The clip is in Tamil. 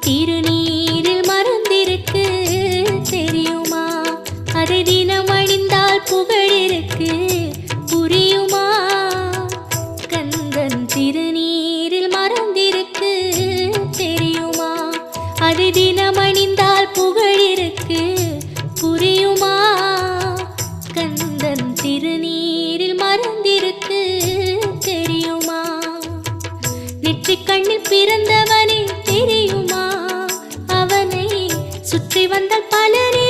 திருநீரில் மறந்திருக்கு தெரியுமா? அதை தினம் அணிந்தால் புகழிருக்கு புரியுமா? கந்தன் திருநீரில் மறந்திருக்கு தெரியுமா? அதை தினம் அணிந்தால் புகழிருக்கு புரியுமா? கந்தன் திருநீரில் மறந்திருக்கு தெரியுமா? நெற்றிக் கண்ணில் பிறந்தவனே தெரியுமா? அவனை சுற்றி வந்தால் பலரே